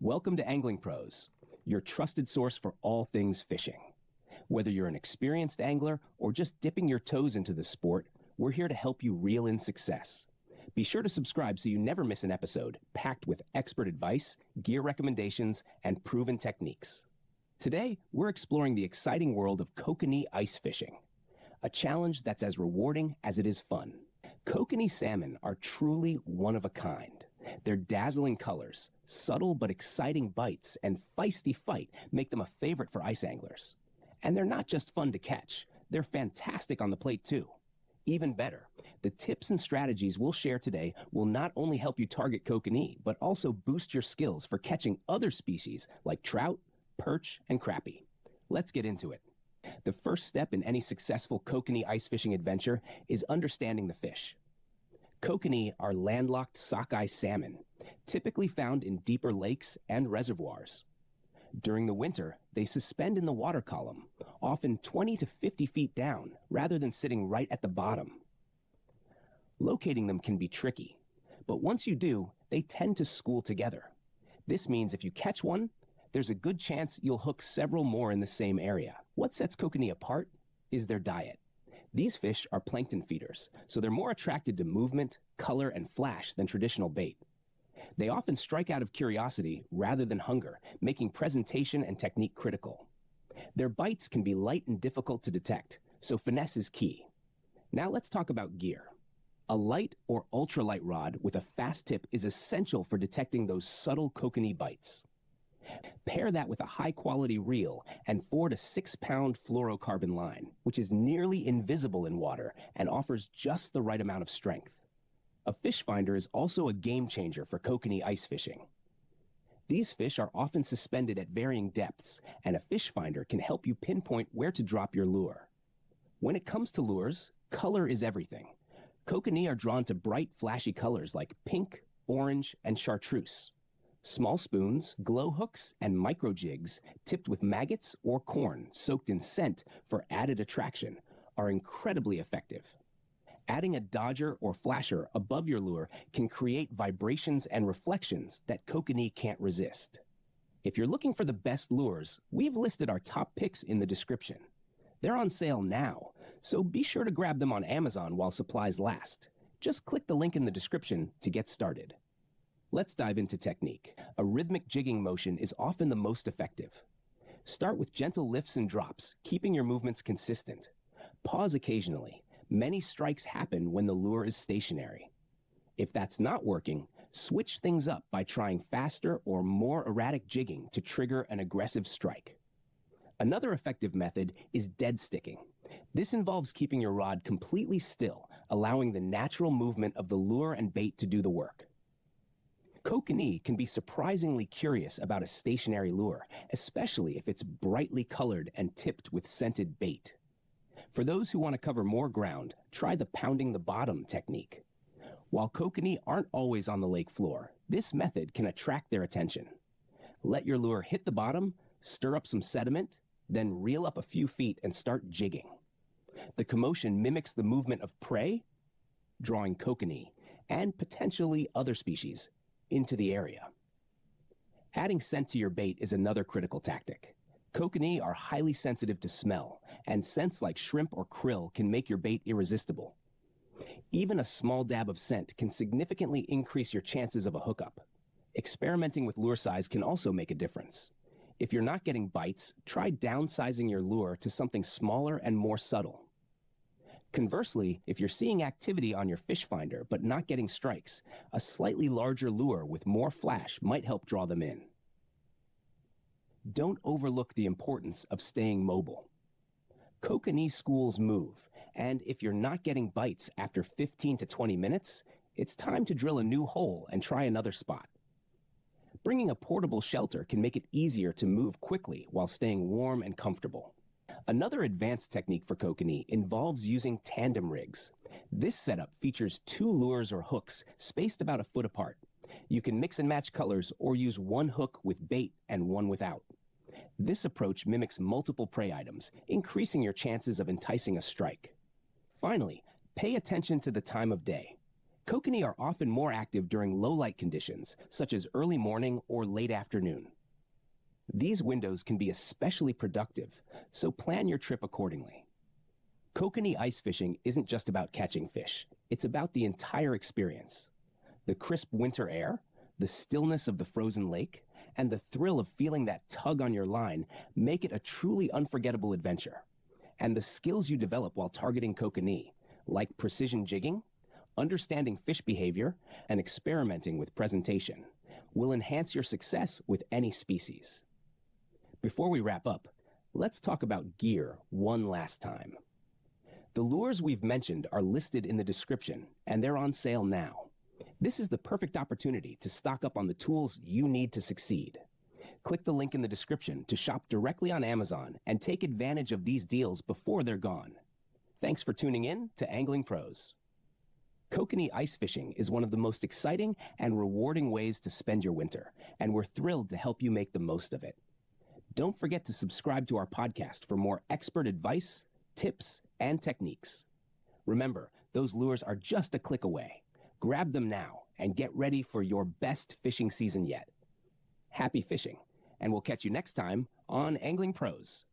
Welcome to Angling Pros, your trusted source for all things fishing. Whether you're an experienced angler or just dipping your toes into the sport, we're here to help you reel in success. Be sure to subscribe so you never miss an episode packed with expert advice, gear recommendations, and proven techniques. Today, we're exploring the exciting world of Kokanee ice fishing, a challenge that's as rewarding as it is fun. Kokanee salmon are truly one of a kind. Their dazzling colors, subtle but exciting bites, and feisty fight make them a favorite for ice anglers. And they're not just fun to catch, they're fantastic on the plate too. Even better, the tips and strategies we'll share today will not only help you target kokanee, but also boost your skills for catching other species like trout, perch, and crappie. Let's get into it. The first step in any successful kokanee ice fishing adventure is understanding the fish. Kokanee are landlocked sockeye salmon, typically found in deeper lakes and reservoirs. During the winter, they suspend in the water column, often 20 to 50 feet down, rather than sitting right at the bottom. Locating them can be tricky, but once you do, they tend to school together. This means if you catch one, there's a good chance you'll hook several more in the same area. What sets kokanee apart is their diet. These fish are plankton feeders, so they're more attracted to movement, color, and flash than traditional bait. They often strike out of curiosity rather than hunger, making presentation and technique critical. Their bites can be light and difficult to detect, so finesse is key. Now let's talk about gear. A light or ultralight rod with a fast tip is essential for detecting those subtle kokanee bites. Pair that with a high-quality reel and 4 to 6 pound fluorocarbon line, which is nearly invisible in water and offers just the right amount of strength. A fish finder is also a game changer for kokanee ice fishing. These fish are often suspended at varying depths, and a fish finder can help you pinpoint where to drop your lure. When it comes to lures, color is everything. Kokanee are drawn to bright, flashy colors like pink, orange, and chartreuse. Small spoons, glow hooks, and micro jigs tipped with maggots or corn soaked in scent for added attraction are incredibly effective. Adding a dodger or flasher above your lure can create vibrations and reflections that kokanee can't resist. If you're looking for the best lures, we've listed our top picks in the description. They're on sale now, so be sure to grab them on Amazon while supplies last. Just click the link in the description to get started. Let's dive into technique. A rhythmic jigging motion is often the most effective. Start with gentle lifts and drops, keeping your movements consistent. Pause occasionally. Many strikes happen when the lure is stationary. If that's not working, switch things up by trying faster or more erratic jigging to trigger an aggressive strike. Another effective method is dead sticking. This involves keeping your rod completely still, allowing the natural movement of the lure and bait to do the work. Kokanee can be surprisingly curious about a stationary lure, especially if it's brightly colored and tipped with scented bait. For those who want to cover more ground, try the pounding the bottom technique. While kokanee aren't always on the lake floor, this method can attract their attention. Let your lure hit the bottom, stir up some sediment, then reel up a few feet and start jigging. The commotion mimics the movement of prey, drawing kokanee, and potentially other species into the area. Adding scent to your bait is another critical tactic. Kokanee are highly sensitive to smell, and scents like shrimp or krill can make your bait irresistible. Even a small dab of scent can significantly increase your chances of a hookup. Experimenting with lure size can also make a difference. If you're not getting bites, try downsizing your lure to something smaller and more subtle. Conversely, if you're seeing activity on your fish finder but not getting strikes, a slightly larger lure with more flash might help draw them in. Don't overlook the importance of staying mobile. Kokanee schools move, and if you're not getting bites after 15 to 20 minutes, it's time to drill a new hole and try another spot. Bringing a portable shelter can make it easier to move quickly while staying warm and comfortable. Another advanced technique for kokanee involves using tandem rigs. This setup features 2 lures or hooks spaced about a foot apart. You can mix and match colors or use one hook with bait and one without. This approach mimics multiple prey items, increasing your chances of enticing a strike. Finally, pay attention to the time of day. Kokanee are often more active during low light conditions, such as early morning or late afternoon. These windows can be especially productive, so plan your trip accordingly. Kokanee ice fishing isn't just about catching fish, it's about the entire experience. The crisp winter air, the stillness of the frozen lake, and the thrill of feeling that tug on your line make it a truly unforgettable adventure. And the skills you develop while targeting kokanee, like precision jigging, understanding fish behavior, and experimenting with presentation, will enhance your success with any species. Before we wrap up, let's talk about gear one last time. The lures we've mentioned are listed in the description, and they're on sale now. This is the perfect opportunity to stock up on the tools you need to succeed. Click the link in the description to shop directly on Amazon and take advantage of these deals before they're gone. Thanks for tuning in to Angling Pros. Kokanee ice fishing is one of the most exciting and rewarding ways to spend your winter, and we're thrilled to help you make the most of it. Don't forget to subscribe to our podcast for more expert advice, tips, and techniques. Remember, those lures are just a click away. Grab them now and get ready for your best fishing season yet. Happy fishing, and we'll catch you next time on Angling Pros.